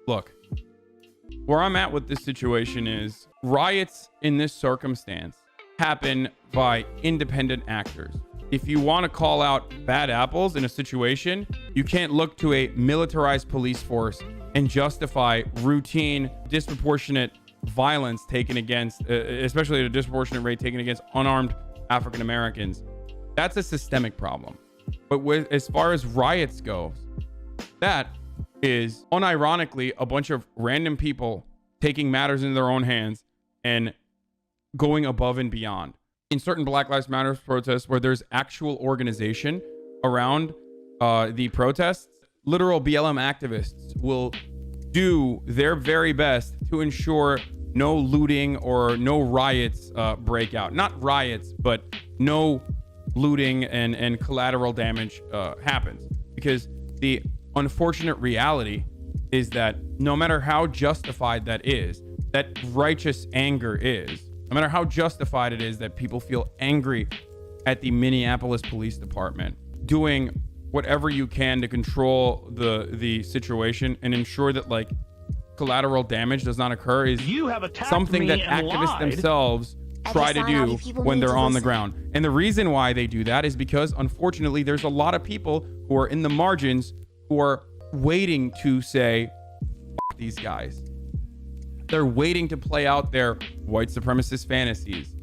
Look, where I'm at with this situation is riots in this circumstance happen by independent actors. If you want to call out bad apples in a situation, you can't look to a militarized police force and justify routine, disproportionate violence taken against, especially at a disproportionate rate taken against unarmed African Americans. That's a systemic problem. But as far as riots go, that is unironically a bunch of random people taking matters into their own hands and going above and beyond. In certain Black Lives Matter protests where there's actual organization around the protests, literal BLM activists will do their very best to ensure no looting or no riots break out. Not riots, but no looting and collateral damage happens. Because the unfortunate reality is that no matter how justified that is, that righteous anger is, no matter how justified it is that people feel angry at the Minneapolis Police Department, doing whatever you can to control the situation and ensure that like collateral damage does not occur is something that activists themselves try to do when they're on the ground. And the reason why they do that is because unfortunately there's a lot of people who are in the margins who are waiting to say, F these guys. They're waiting to play out their white supremacist fantasies.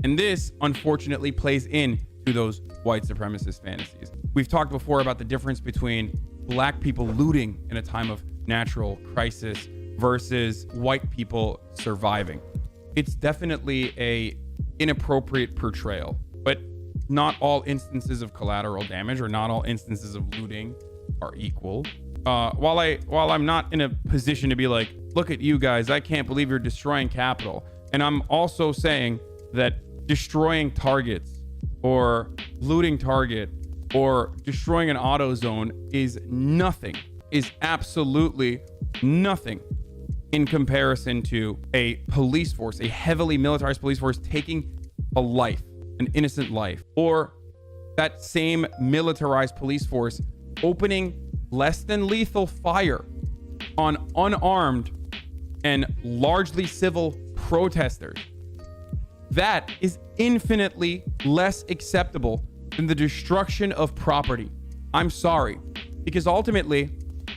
And this, unfortunately, plays into those white supremacist fantasies. We've talked before about the difference between black people looting in a time of natural crisis versus white people surviving. It's definitely a inappropriate portrayal, but not all instances of collateral damage or not all instances of looting are equal. While I'm not in a position to be like, look at you guys, I can't believe you're destroying Capitol. And I'm also saying that destroying targets or looting Target or destroying an auto zone is nothing, is absolutely nothing in comparison to a police force, a heavily militarized police force taking a life, an innocent life, or that same militarized police force opening less than lethal fire on unarmed and largely civil protesters. That is infinitely less acceptable than the destruction of property. I'm sorry, because ultimately,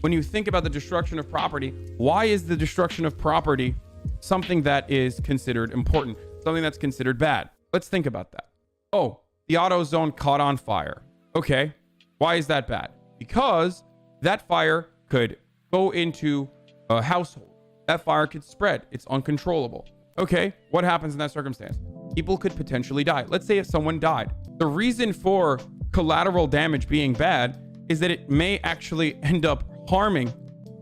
when you think about the destruction of property, why is the destruction of property something that is considered important, something that's considered bad? Let's think about that. Oh, the auto zone caught on fire. Okay, why is that bad? Because that fire could go into a household. That fire could spread. It's uncontrollable. Okay, what happens in that circumstance? People could potentially die. Let's say if someone died. The reason for collateral damage being bad is that it may actually end up harming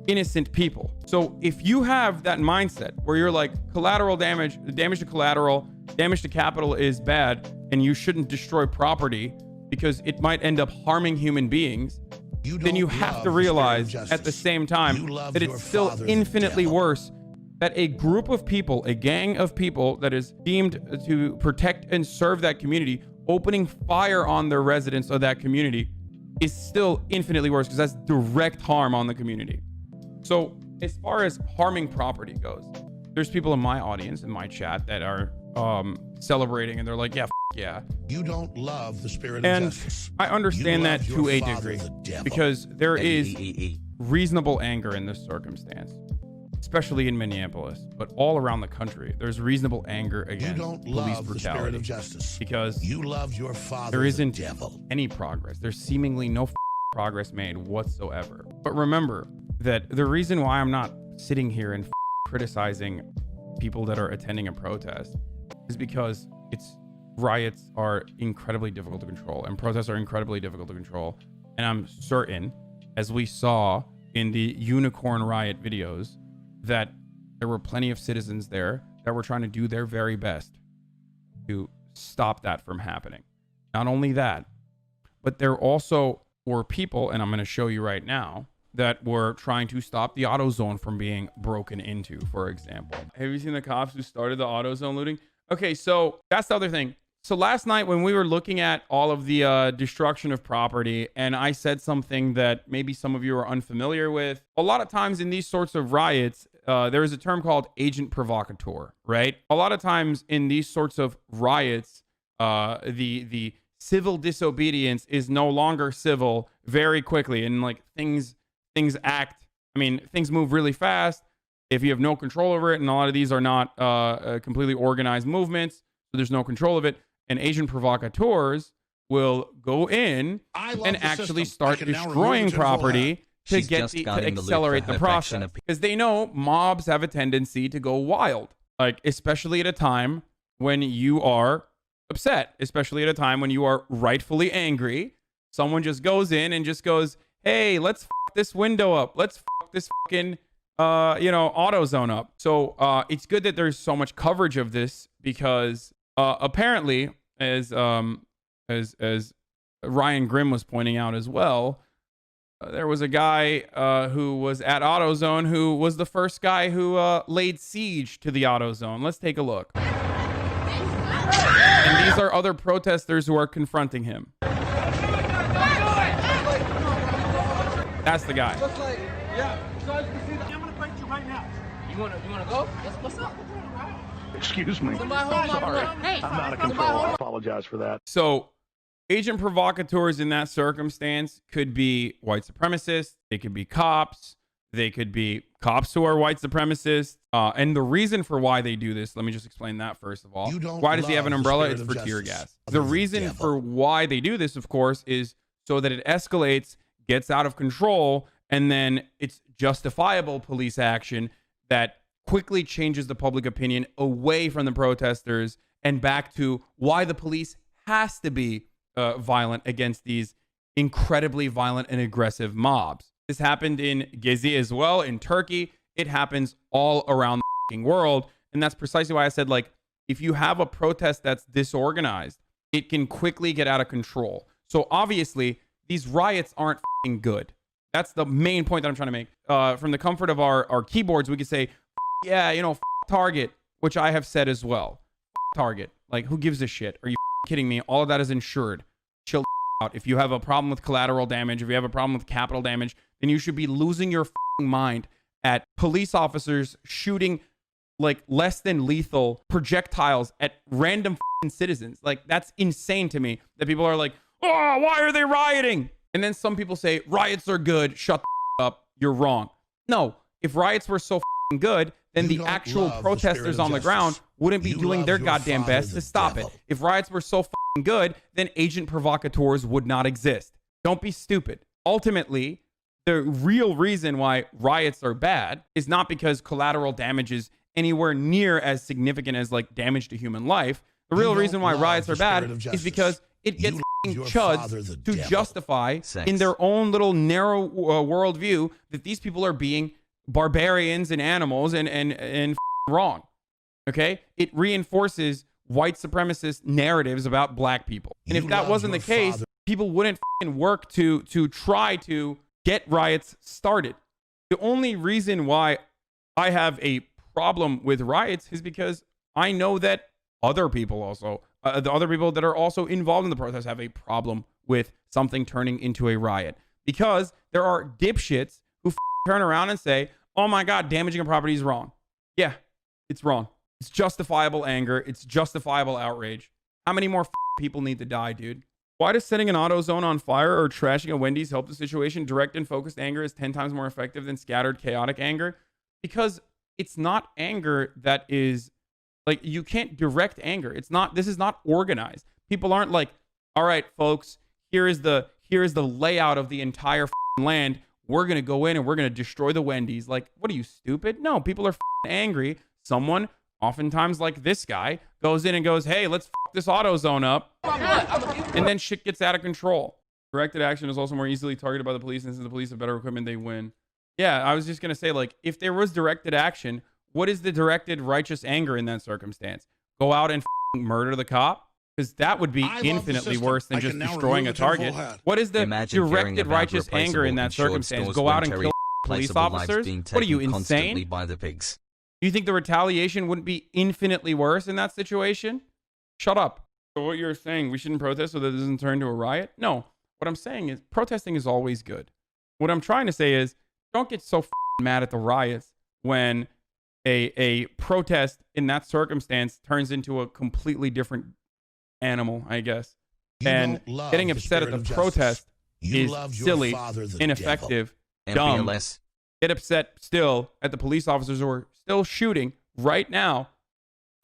innocent people. So if you have that mindset where you're like, collateral damage, damage to collateral, damage to capital is bad, and you shouldn't destroy property because it might end up harming human beings, then you have to realize at the same time that it's still infinitely worse that a group of people, a gang of people that is deemed to protect and serve that community, opening fire on the residents of that community is still infinitely worse because that's direct harm on the community. So as far as harming property goes, there's people in my audience, in my chat, that are celebrating and they're like, yeah, yeah. You don't love the spirit and of justice. I understand that to a degree because there is E. reasonable anger in this circumstance, especially in Minneapolis, but all around the country. There's reasonable anger against police brutality, the spirit of justice because you love your father. There isn't the devil. Any progress. There's seemingly no progress made whatsoever. But remember that the reason why I'm not sitting here and criticizing people that are attending a protest is because riots are incredibly difficult to control and protests are incredibly difficult to control. And I'm certain, as we saw in the unicorn riot videos, that there were plenty of citizens there that were trying to do their very best to stop that from happening. Not only that, but there also were people, and I'm going to show you right now, that were trying to stop the AutoZone from being broken into, for example. Have you seen the cops who started the AutoZone looting? Okay, so that's the other thing. So last night when we were looking at all of the destruction of property, and I said something that maybe some of you are unfamiliar with, a lot of times in these sorts of riots, there is a term called agent provocateur, right? A lot of times in these sorts of riots, the civil disobedience is no longer civil very quickly, and like things move really fast if you have no control over it, and a lot of these are not completely organized movements, so there's no control of it. And agent provocateurs will go in and actually start destroying property to accelerate the process, because they know mobs have a tendency to go wild, like especially at a time when you are upset, especially at a time when you are rightfully angry. Someone just goes in and just goes, hey, let's f this window up, let's f this fucking AutoZone up. So it's good that there's so much coverage of this, because apparently, as Ryan Grimm was pointing out as well, there was a guy who was at AutoZone who was the first guy who laid siege to the AutoZone. Let's take a look. And these are other protesters who are confronting him. That's the guy. I'm gonna fight you right now. You wanna go? What's up? Excuse me. Sorry. I'm out of control. I apologize for that. So, agent provocateurs in that circumstance could be white supremacists. They could be cops. They could be cops who are white supremacists. And the reason for why they do this, let me just explain that first of all. Why does he have an umbrella? It's for tear gas. The reason for why they do this, of course, is so that it escalates, gets out of control, and then it's justifiable police action that quickly changes the public opinion away from the protesters and back to why the police has to be violent against these incredibly violent and aggressive mobs. This happened in Gezi as well, in Turkey. It happens all around the world. And that's precisely why I said, like, if you have a protest that's disorganized, it can quickly get out of control. So obviously, these riots aren't good. That's the main point that I'm trying to make. From the comfort of our keyboards, we could say, yeah, Target, which I have said as well. Target. Like, who gives a shit? Are you kidding me? All of that is insured. Chill out. If you have a problem with collateral damage, if you have a problem with capital damage, then you should be losing your mind at police officers shooting like less than lethal projectiles at random citizens. Like, that's insane to me that people are like, oh, why are they rioting? And then some people say riots are good. Shut the up. You're wrong. No, if riots were so good, then the actual protesters on the ground wouldn't be doing their goddamn best to stop it. If riots were so good, then agent provocateurs would not exist. Don't be stupid. Ultimately, the real reason why riots are bad is not because collateral damage is anywhere near as significant as like damage to human life. The real reason why riots are bad is because it gets chuds to justify in their own little narrow worldview that these people are being barbarians and animals and wrong. Okay? It reinforces white supremacist narratives about black people. And if that wasn't the case, people wouldn't work to try to get riots started. The only reason why I have a problem with riots is because I know that other people also, the other people that are also involved in the protest have a problem with something turning into a riot. Because there are dipshits who turn around and say, oh my God, damaging a property is wrong. Yeah, it's wrong. It's justifiable anger. It's justifiable outrage. How many more people need to die, dude? Why does setting an AutoZone on fire or trashing a Wendy's help the situation? Direct and focused anger is 10 times more effective than scattered, chaotic anger. Because it's not anger that is, like, you can't direct anger. This is not organized. People aren't like, all right, folks, here is the layout of the entire land. We're going to go in and we're going to destroy the Wendy's. Like, what are you, stupid? No, people are angry. Someone, oftentimes like this guy, goes in and goes, hey, let's this AutoZone up. And then shit gets out of control. Directed action is also more easily targeted by the police, and since the police have better equipment, they win. Yeah, I was just going to say, like, if there was directed action, what is the directed righteous anger in that circumstance? Go out and murder the cop? Because that would be infinitely worse than just destroying a target. What is the directed righteous anger in that circumstance? Go out and kill police officers? What are you, insane? By the pigs. Do you think the retaliation wouldn't be infinitely worse in that situation? Shut up. So what you're saying, we shouldn't protest so that it doesn't turn into a riot? No. What I'm saying is protesting is always good. What I'm trying to say is don't get so mad at the riots when a protest in that circumstance turns into a completely different animal, I guess. You And don't love getting the upset at spirit the of justice. protest You is love your silly, father, the ineffective, devil. dumb. MPLS. Get upset still at the police officers who are still shooting right now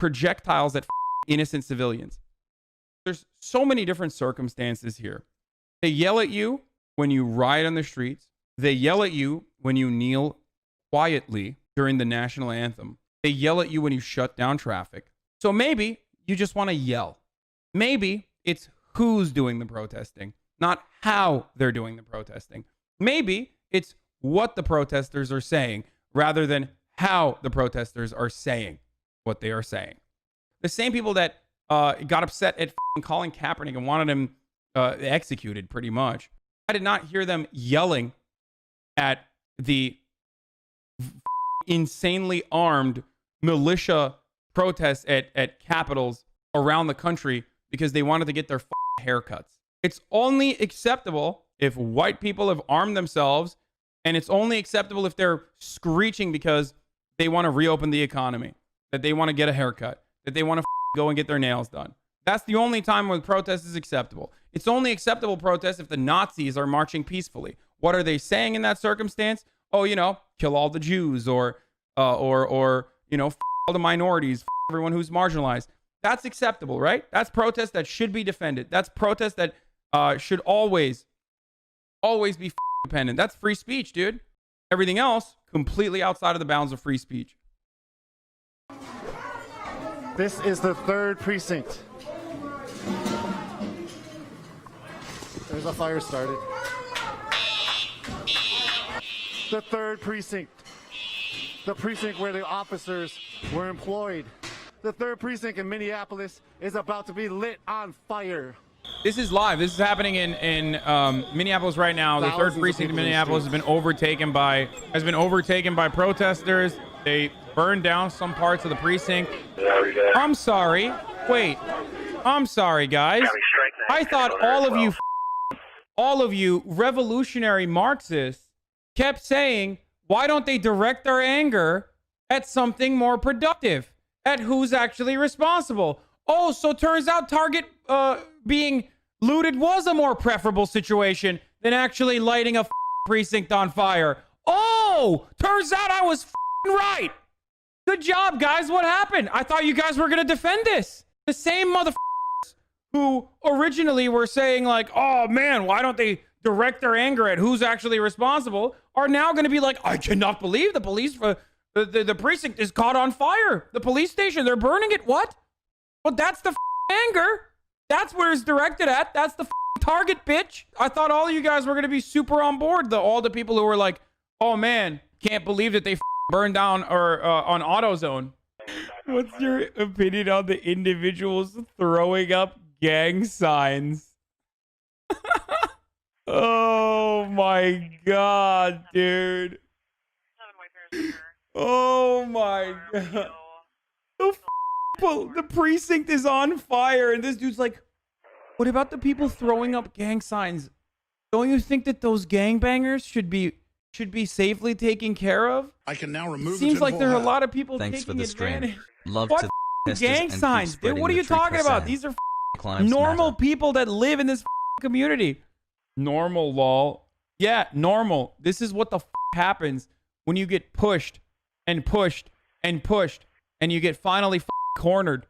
projectiles at innocent civilians. There's so many different circumstances here. They yell at you when you riot on the streets. They yell at you when you kneel quietly during the national anthem. They yell at you when you shut down traffic. So maybe you just want to yell. Maybe it's who's doing the protesting, not how they're doing the protesting. Maybe it's what the protesters are saying rather than how the protesters are saying what they are saying. The same people that got upset at Colin Kaepernick and wanted him executed pretty much. I did not hear them yelling at the insanely armed militia protests at capitals around the country because they wanted to get their haircuts. It's only acceptable if white people have armed themselves, and it's only acceptable if they're screeching because they want to reopen the economy, that they want to get a haircut, that they want to go and get their nails done. That's the only time when protest is acceptable. It's only acceptable protest if the Nazis are marching peacefully. What are they saying in that circumstance? Oh, you know, kill all the Jews or you know, all the minorities, everyone who's marginalized. That's acceptable, right? That's protest that should be defended. That's protest that should always be dependent. That's free speech, dude. Everything else, completely outside of the bounds of free speech. This is the 3rd precinct. There's a fire started. The 3rd precinct. The precinct where the officers were employed. The 3rd precinct in Minneapolis is about to be lit on fire. This is live. This is happening in Minneapolis right now. The 3rd precinct in Minneapolis has been overtaken by protesters. They burned down some parts of the precinct. I'm sorry. Wait. I'm sorry, guys. I thought all of you revolutionary Marxists kept saying, why don't they direct their anger at something more productive, at who's actually responsible? Oh, so turns out Target being looted was a more preferable situation than actually lighting a precinct on fire. Oh, turns out I was right. Good job, guys. What happened? I thought you guys were going to defend this. The same motherfuckers who originally were saying like, oh man, why don't they direct their anger at who's actually responsible, are now going to be like, I cannot believe the police, the precinct is caught on fire. The police station, they're burning it. What? Well, that's the anger. That's where it's directed at. That's the target, bitch. I thought all of you guys were going to be super on board. All the people who were like, oh man, can't believe that they burned down or on AutoZone. What's your opinion on the individuals throwing up gang signs? Oh my god, dude. Oh my god. The precinct is on fire and this dude's like, what about the people throwing up gang signs? Don't you think that those gangbangers should be safely taken care of? I can now remove. Seems like there are a lot of people Thanks for taking the stream. advantage. Love What to gang signs, dude? What are you talking about? These are normal people that live in this community. Normal, lol. Yeah, normal. This is what the happens when you get pushed and pushed and pushed and you get finally cornered.